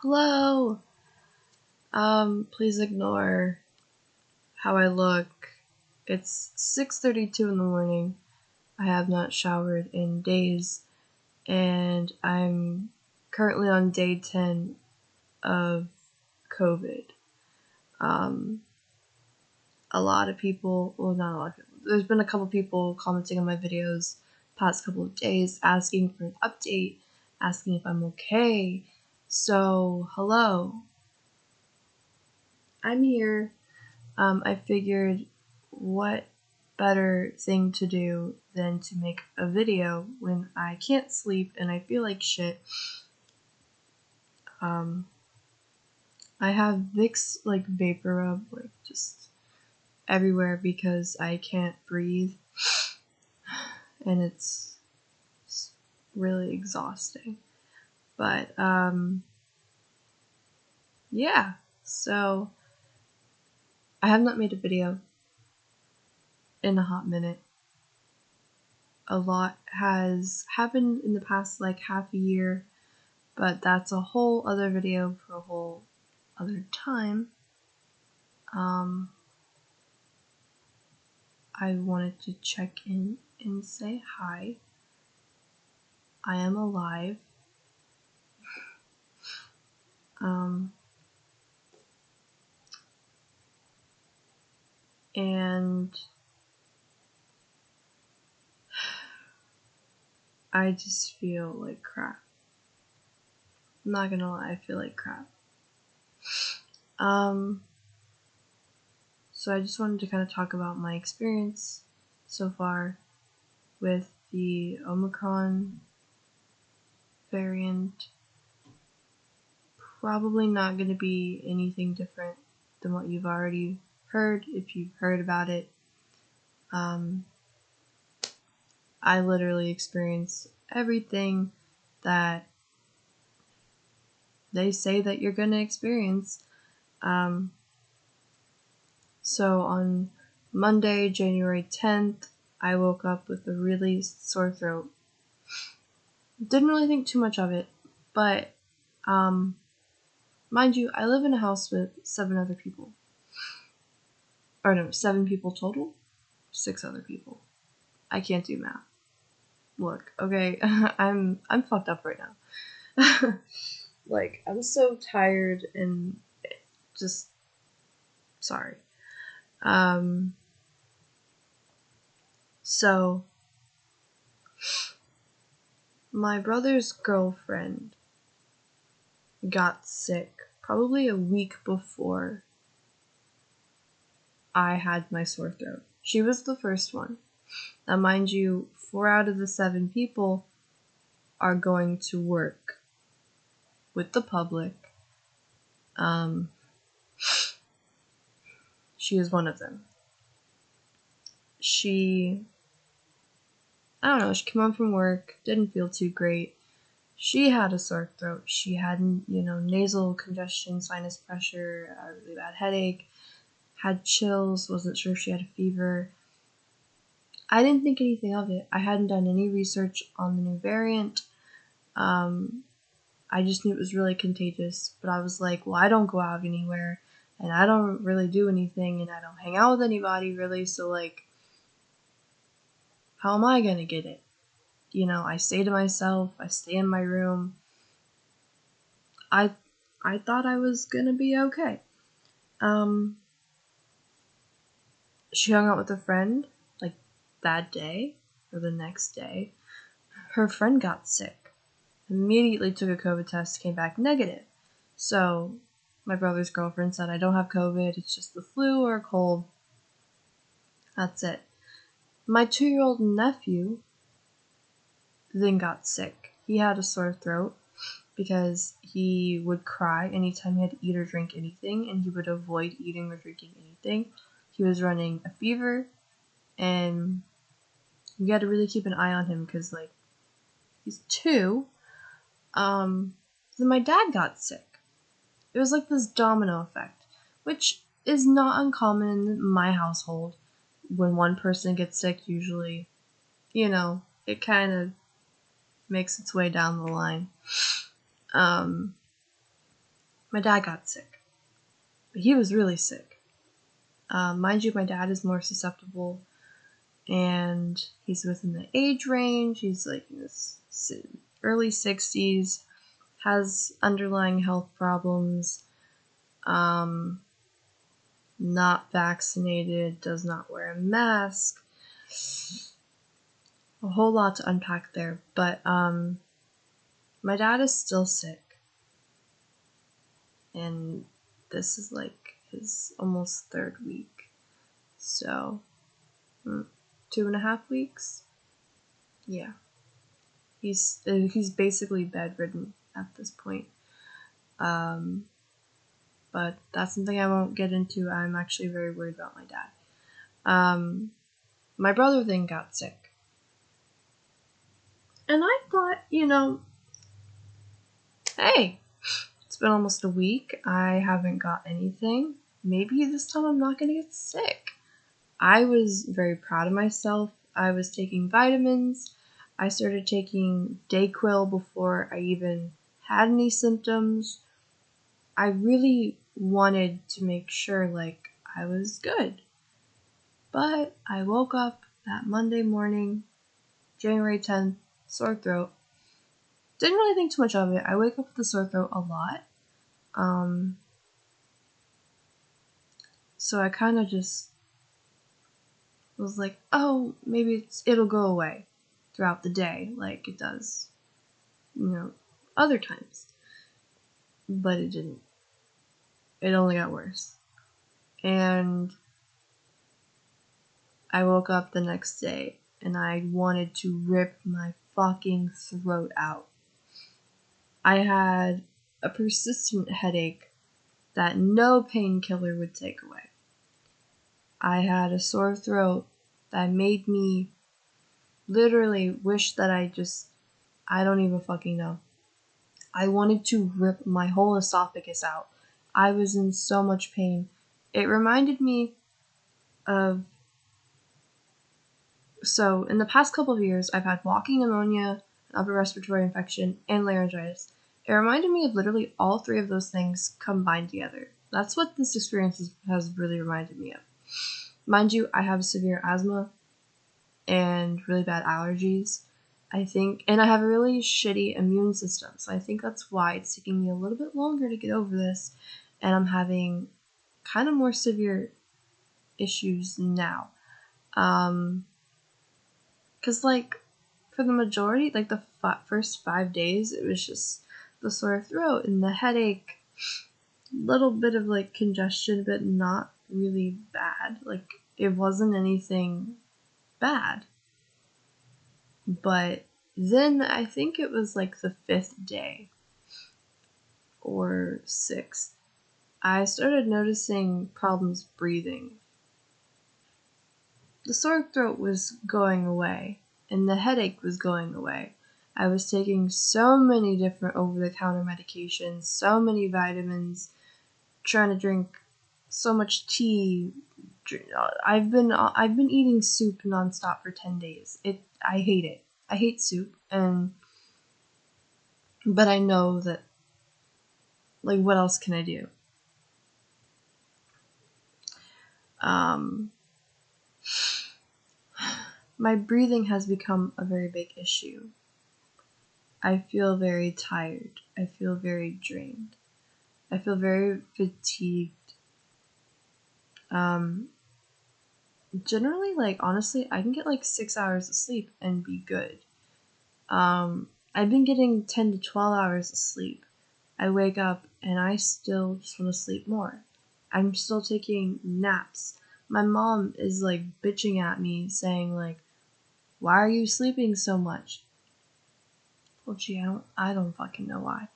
Hello! Please ignore how I look. It's 6:32 in the morning. I have not showered in days, and I'm currently on day 10 of COVID. A lot of people, well, not a lot of people, there's been a couple people commenting on my videos past couple of days asking for an update, asking if I'm okay. So, hello. I'm here. I figured what better thing to do than to make a video when I can't sleep and I feel like shit. I have Vicks vapor rub just everywhere because I can't breathe and it's really exhausting. But yeah, so I have not made a video in a hot minute. A lot has happened in the past half a year, but that's a whole other video for a whole other time. I wanted to check in and say hi. I am alive. And I just feel like crap. I'm not gonna lie, I feel like crap. So I just wanted to kind of talk about my experience so far with the Omicron variant. Probably not going to be anything different than what you've already heard if you've heard about it. I literally experienced everything that they say that you're going to experience. So on Monday, January 10th, I woke up with a really sore throat. Didn't really think too much of it, but mind you, I live in a house with 7 other people. Or no, 7 people total, 6 other people. I can't do math. Look, okay, I'm fucked up right now. I'm so tired and just sorry. So my brother's girlfriend got sick probably a week before I had my sore throat. She was the first one. Now, mind you, 4 out of the 7 people are going to work with the public. She is one of them. I don't know, she came home from work, didn't feel too great. She had a sore throat. She had, nasal congestion, sinus pressure, a really bad headache, had chills, wasn't sure if she had a fever. I didn't think anything of it. I hadn't done any research on the new variant. I just knew it was really contagious, but I was like, well, I don't go out anywhere, and I don't really do anything, and I don't hang out with anybody really, so how am I gonna get it? I stay to myself, I stay in my room. I thought I was gonna be okay. She hung out with a friend, that day, or the next day. Her friend got sick. Immediately took a COVID test, came back negative. So, my brother's girlfriend said, I don't have COVID, it's just the flu or a cold. That's it. My 2-year-old nephew then got sick. He had a sore throat because he would cry anytime he had to eat or drink anything, and he would avoid eating or drinking anything. He was running a fever, and we had to really keep an eye on him because, he's 2. Then my dad got sick. It was like this domino effect, which is not uncommon in my household. When one person gets sick, usually, it kind of makes its way down the line. my dad got sick. But he was really sick. Mind you, my dad is more susceptible, and he's within the age range. He's like in his early 60s, has underlying health problems, not vaccinated, does not wear a mask. A whole lot to unpack there, but my dad is still sick, and this is like his almost 3rd week, so 2.5 weeks. Yeah, he's basically bedridden at this point. But that's something I won't get into. I'm actually very worried about my dad. My brother then got sick, and I thought, hey, it's been almost a week. I haven't got anything. Maybe this time I'm not gonna get sick. I was very proud of myself. I was taking vitamins. I started taking Dayquil before I even had any symptoms. I really wanted to make sure, like, I was good. But I woke up that Monday morning, January 10th, sore throat. Didn't really think too much of it. I wake up with a sore throat a lot. So I kind of just was like, oh, maybe it'll go away throughout the day like it does, other times. But it didn't. It only got worse. And I woke up the next day and I wanted to rip my fucking throat out. I had a persistent headache that no painkiller would take away. I had a sore throat that made me literally wish that I don't even fucking know. I wanted to rip my whole esophagus out. I was in so much pain. It reminded me of, so in the past couple of years, I've had walking pneumonia, an upper respiratory infection, and laryngitis. It reminded me of literally all 3 of those things combined together. That's what this experience has really reminded me of. Mind you, I have severe asthma and really bad allergies. I think, and I have a really shitty immune system, so I think that's why it's taking me a little bit longer to get over this, and I'm having kind of more severe issues now. Because, like, for the majority, like, the first 5 days, it was just the sore throat and the headache, little bit of, like, congestion, but not really bad. Like, it wasn't anything bad. But then I think it was like the 5th day or 6th, I started noticing problems breathing. The sore throat was going away and the headache was going away. I was taking so many different over-the-counter medications, so many vitamins, trying to drink so much tea. I've been eating soup nonstop for 10 days. I hate it. I hate soup, but I know that, like, what else can I do? My breathing has become a very big issue. I feel very tired. I feel very drained. I feel very fatigued. Generally, like, honestly, I can get like 6 hours of sleep and be good. I've been getting 10 to 12 hours of sleep. I wake up and I still just want to sleep more. I'm still taking naps. My mom is like bitching at me saying, like, why are you sleeping so much? Well, gee, I don't fucking know why.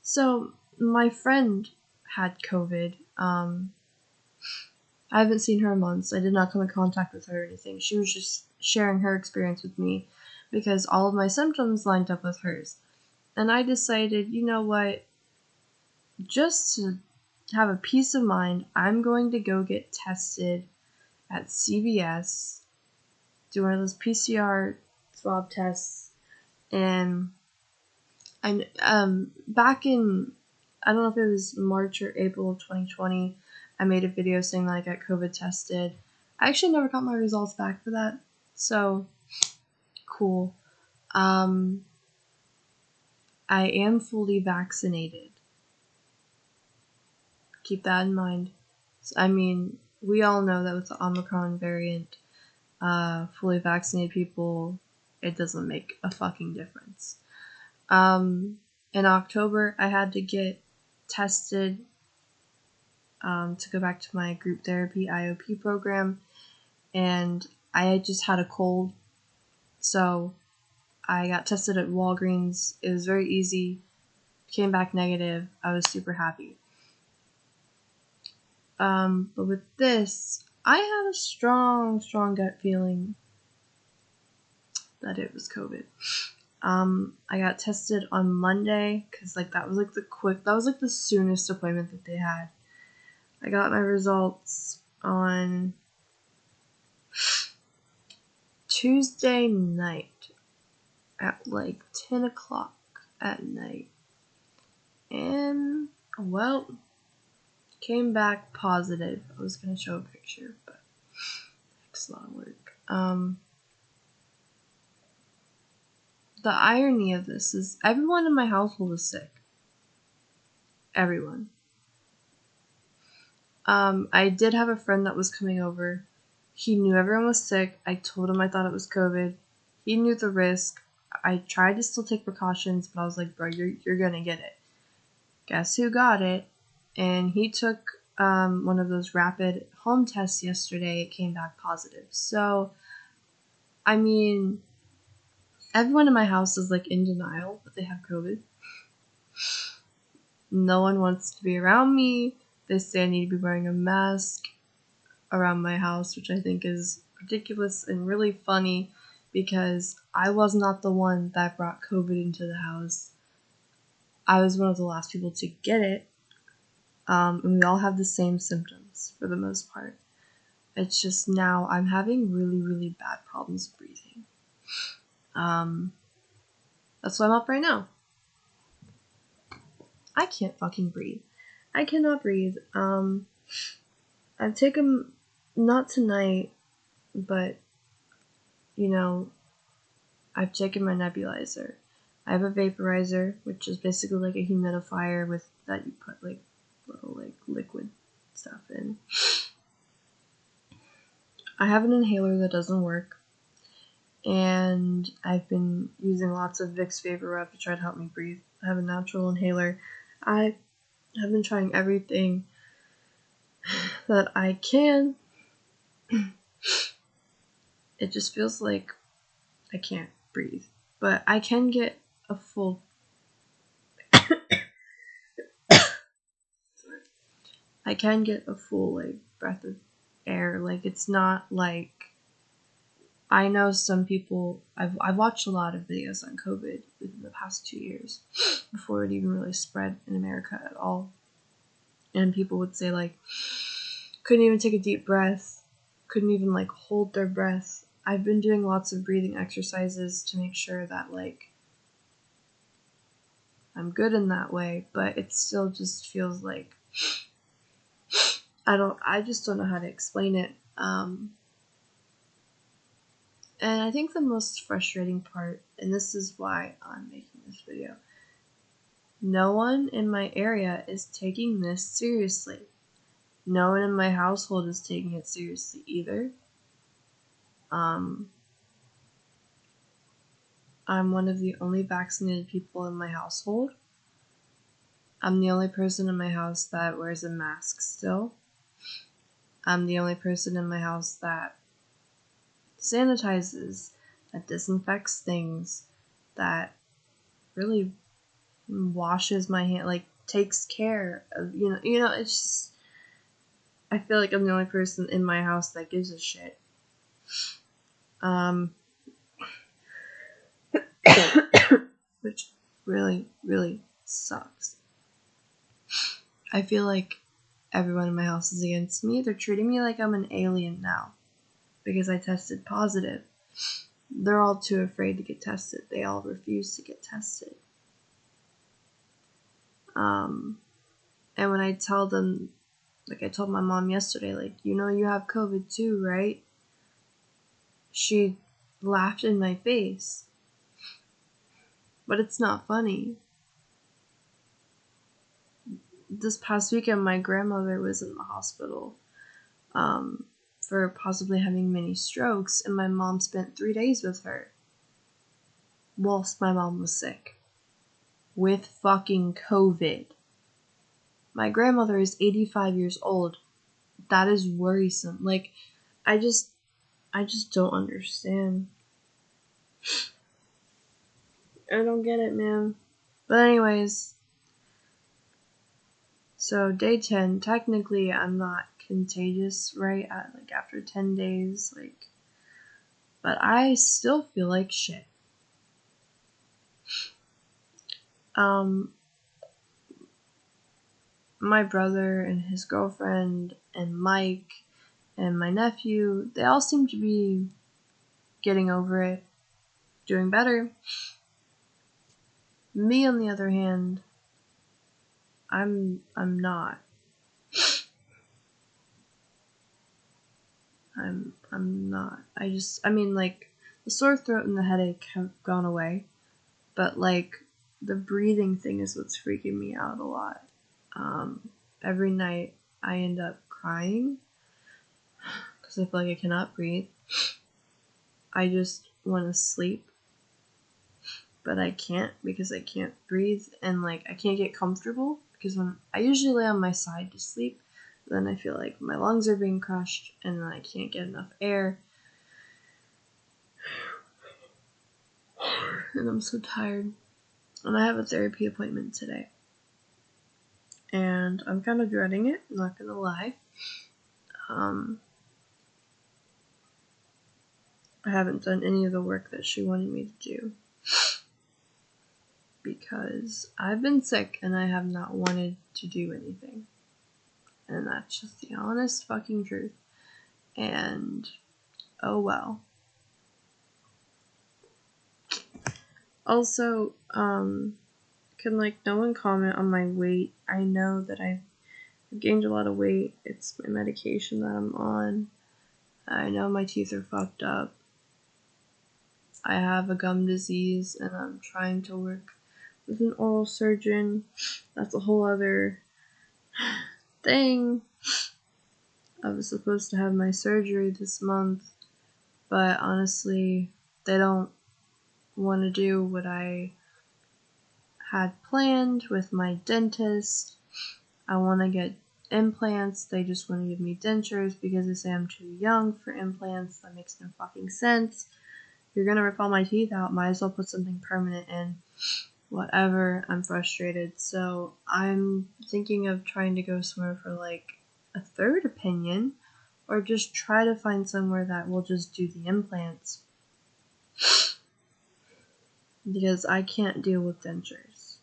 So my friend had COVID. I haven't seen her in months. I did not come in contact with her or anything. She was just sharing her experience with me because all of my symptoms lined up with hers. And I decided, you know what? Just to have a peace of mind, I'm going to go get tested at CVS, do one of those PCR swab tests, and back in I don't know if it was March or April of 2020, I made a video saying that I got COVID tested. I actually never got my results back for that, so cool. I am fully vaccinated. Keep that in mind. I mean, we all know that with the Omicron variant, fully vaccinated people, it doesn't make a fucking difference. In October, I had to get tested to go back to my group therapy IOP program, and I just had a cold, so I got tested at Walgreens. It was very easy, came back negative. I was super happy. But with this, I have a strong gut feeling that it was COVID. I got tested on Monday, because that was the soonest appointment that they had. I got my results on Tuesday night at 10 o'clock at night. And, well, came back positive. I was going to show a picture, but it's a lot of work. The irony of this is everyone in my household is sick. Everyone. I did have a friend that was coming over. He knew everyone was sick. I told him I thought it was COVID. He knew the risk. I tried to still take precautions, but I was like, bro, you're gonna get it. Guess who got it? And he took one of those rapid home tests yesterday. It came back positive. So, I mean, everyone in my house is in denial that they have COVID. No one wants to be around me. They say I need to be wearing a mask around my house, which I think is ridiculous and really funny because I was not the one that brought COVID into the house. I was one of the last people to get it. And we all have the same symptoms for the most part. It's just now I'm having really bad problems breathing. That's why I'm up right now. I can't fucking breathe. I cannot breathe. I've taken, not tonight, but, I've taken my nebulizer. I have a vaporizer, which is basically a humidifier that you put little liquid stuff in. I have an inhaler that doesn't work, and I've been using lots of Vicks VapoRub to try to help me breathe. I have a natural inhaler. I have been trying everything that I can. It just feels like I can't breathe, but I can get a full breath of air. It's not I know some people. I've watched a lot of videos on COVID within the past 2 years before it even really spread in America at all, and people would say couldn't even take a deep breath, couldn't even hold their breath. I've been doing lots of breathing exercises to make sure that I'm good in that way, but it still just feels I just don't know how to explain it. And I think the most frustrating part, and this is why I'm making this video, no one in my area is taking this seriously. No one in my household is taking it seriously either. I'm one of the only vaccinated people in my household. I'm the only person in my house that wears a mask still. I'm the only person in my house that sanitizes, that disinfects things, that really washes my hand, takes care of, it's just, I feel like I'm the only person in my house that gives a shit. Which really sucks. I feel like everyone in my house is against me. They're treating me like I'm an alien now because I tested positive. They're all too afraid to get tested. They all refuse to get tested. And when I tell them, like I told my mom yesterday, like, you know you have COVID too, right? She laughed in my face. But it's not funny. This past weekend, my grandmother was in the hospital for possibly having many strokes, and my mom spent 3 days with her whilst my mom was sick with fucking COVID. My grandmother is 85 years old. That is worrisome. Like, I just don't understand. I don't get it, man. But anyways, so day 10, technically I'm not contagious, right? Like after 10 days, like, but I still feel like shit. My brother and his girlfriend and Mike and my nephew, they all seem to be getting over it, doing better. Me, on the other hand, I'm not. I'm not. I mean, like, the sore throat and the headache have gone away, but like the breathing thing is what's freaking me out a lot. Every night I end up crying because I feel like I cannot breathe. I just want to sleep, but I can't because I can't breathe, and like I can't get comfortable because when I usually lay on my side to sleep, then I feel like my lungs are being crushed and then I can't get enough air. And I'm so tired. And I have a therapy appointment today. And I'm kind of dreading it, I'm not gonna lie. I haven't done any of the work that she wanted me to do because I've been sick and I have not wanted to do anything. And that's just the honest fucking truth. And oh well. Also, can like no one comment on my weight? I know that I've gained a lot of weight. It's my medication that I'm on. I know my teeth are fucked up. I have a gum disease and I'm trying to work with an oral surgeon. That's a whole other thing. I was supposed to have my surgery this month, but honestly, they don't want to do what I had planned with my dentist. I want to get implants. They just want to give me dentures because they say I'm too young for implants. That makes no fucking sense. If you're gonna rip all my teeth out, might as well put something permanent in. Whatever, I'm frustrated. So I'm thinking of trying to go somewhere for like a third opinion, or just try to find somewhere that will just do the implants. Because I can't deal with dentures.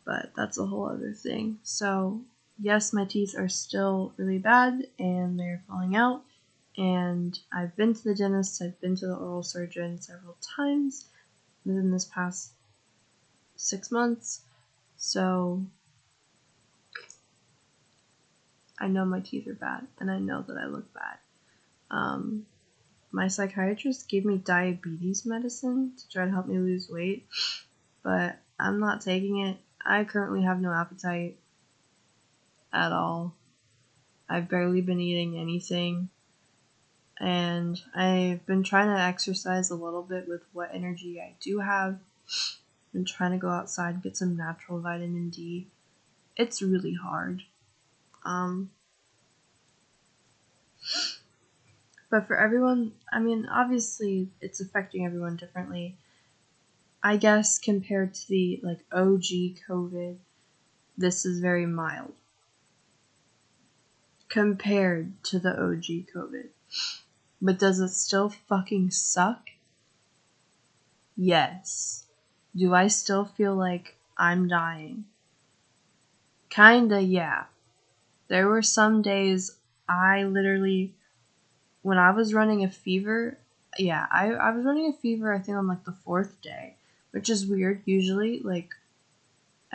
But that's a whole other thing. So yes, my teeth are still really bad and they're falling out. And I've been to the dentist, I've been to the oral surgeon several times within this past 6 months. So I know my teeth are bad and I know that I look bad. My psychiatrist gave me diabetes medicine to try to help me lose weight, but I'm not taking it. I currently have no appetite at all. I've barely been eating anything. And I've been trying to exercise a little bit with what energy I do have. I've been trying to go outside and get some natural vitamin D. It's really hard. But for everyone, I mean, obviously it's affecting everyone differently. I guess compared to the like OG COVID, this is very mild. Compared to the OG COVID. But does it still fucking suck? Yes. Do I still feel like I'm dying? Kinda, yeah. There were some days I literally, when I was running a fever, yeah, I was running a fever, I think on like the 4th day, which is weird. Usually, like,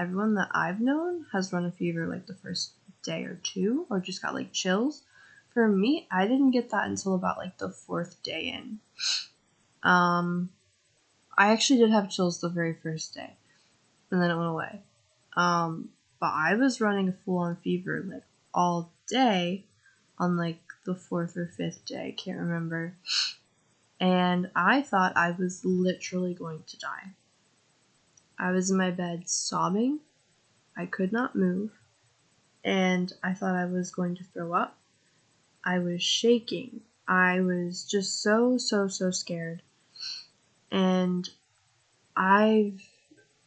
everyone that I've known has run a fever like the first day or two, or just got like chills. For me, I didn't get that until about like the 4th day in. I actually did have chills the very first day, and then it went away. But I was running a full-on fever like all day on like the 4th or 5th day, I can't remember. And I thought I was literally going to die. I was in my bed sobbing. I could not move. And I thought I was going to throw up. I was shaking. I was just so scared. And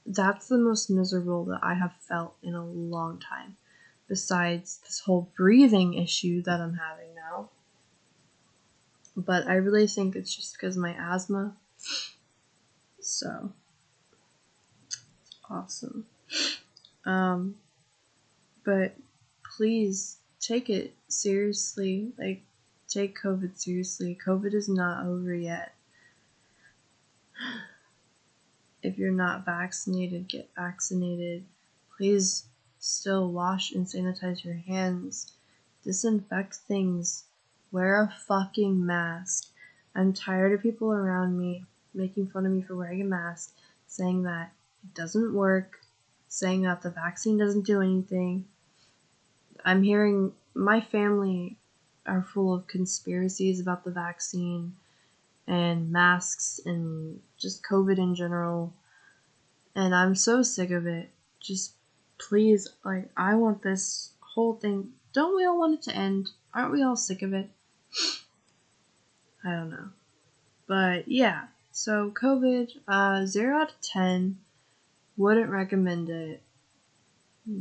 that's the most miserable that I have felt in a long time. Besides this whole breathing issue that I'm having now. But I really think it's just because of my asthma. So, awesome. But please take it seriously. Like, take COVID seriously. COVID is not over yet. If you're not vaccinated, get vaccinated. Please still wash and sanitize your hands. Disinfect things. Wear a fucking mask. I'm tired of people around me making fun of me for wearing a mask, saying that it doesn't work, saying that the vaccine doesn't do anything. I'm hearing my family are full of conspiracies about the vaccine and masks and just COVID in general. And I'm so sick of it. Just please, like, I want this whole thing. Don't we all want it to end? Aren't we all sick of it? I don't know. But yeah, so COVID, 0 out of 10. Wouldn't recommend it.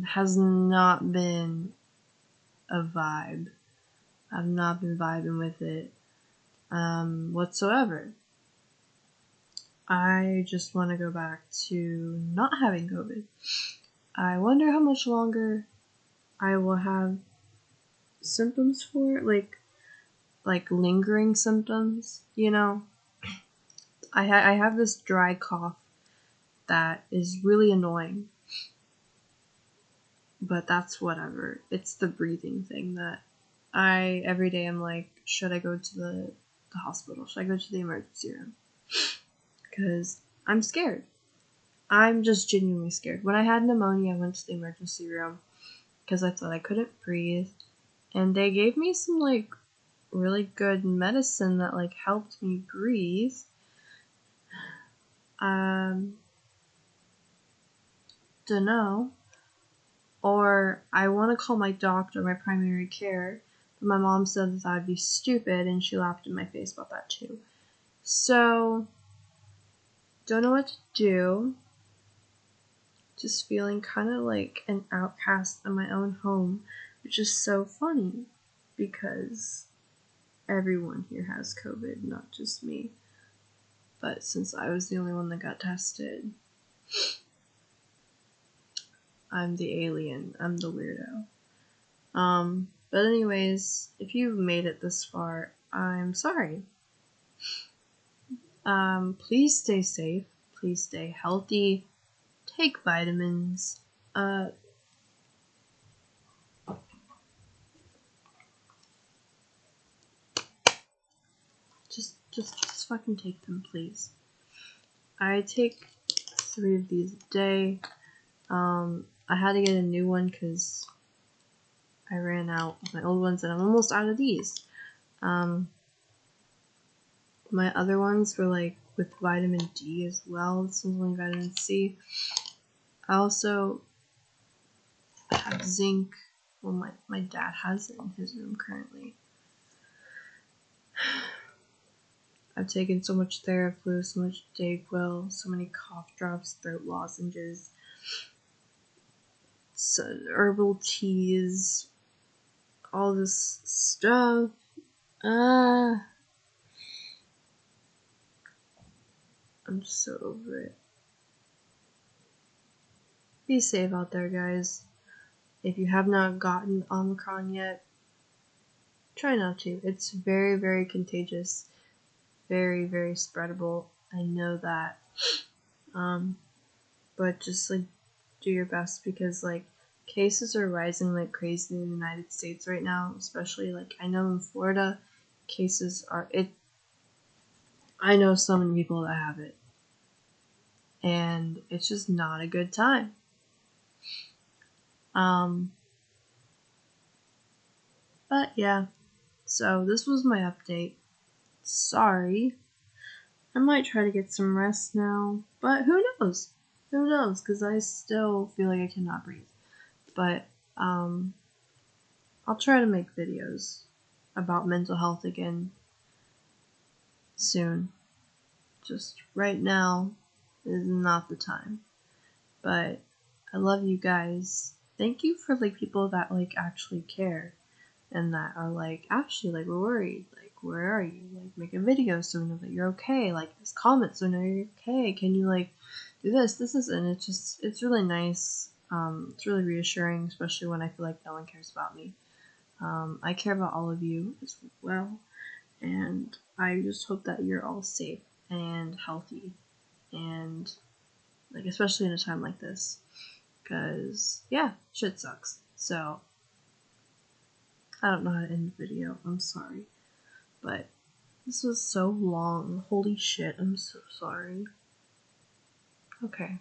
Has not been a vibe. I've not been vibing with it whatsoever. I just want to go back to not having COVID. I wonder how much longer I will have symptoms for it, like lingering symptoms, you know? I have this dry cough that is really annoying, but that's whatever. It's the breathing thing that every day I'm like, should I go to the hospital? Should I go to the emergency room? Because I'm scared. I'm just genuinely scared. When I had pneumonia, I went to the emergency room because I thought I couldn't breathe, and they gave me some like really good medicine that like helped me breathe. Dunno. Or I want to call my doctor, my primary care, but my mom said that would be stupid, and she laughed in my face about that too. So, don't know what to do. Just feeling kind of like an outcast in my own home, which is so funny because everyone here has COVID, not just me. But since I was the only one that got tested, I'm the alien. I'm the weirdo. But anyways, if you've made it this far, I'm sorry. Please stay safe. Please stay healthy. Take vitamins. Just fucking take them, please. I take 3 of these a day. I had to get a new one because I ran out of my old ones, and I'm almost out of these. My other ones were like with vitamin D as well. This one's only vitamin C. I also have zinc. Well, my dad has it in his room currently. I've taken so much Theraflu, so much Dayquil, so many cough drops, throat lozenges, herbal teas, all this stuff. I'm just so over it. Be safe out there, guys. If you have not gotten Omicron yet, try not to. It's very, very contagious. Very, very spreadable. I know that. But just like, do your best, because like cases are rising like crazy in the United States right now, especially like I know in Florida cases are it I know so many people that have it, and it's just not a good time. But yeah, so this was my update. Sorry. I might try to get some rest now, but who knows? Who knows? Because I still feel like I cannot breathe. But I'll try to make videos about mental health again soon. Just right now is not the time. But I love you guys. Thank you for like people that like actually care and that are like, Ashley, like we're worried. Like, where are you? Like, make a video so we know that you're okay. Like, just comment so we know you're okay. Can you like do this? And it's really nice. It's really reassuring, especially when I feel like no one cares about me. I care about all of you as well, and I just hope that you're all safe and healthy, and like especially in a time like this, because yeah, shit sucks. So I don't know how to end the video. I'm sorry, but this was so long. Holy shit! I'm so sorry. Okay.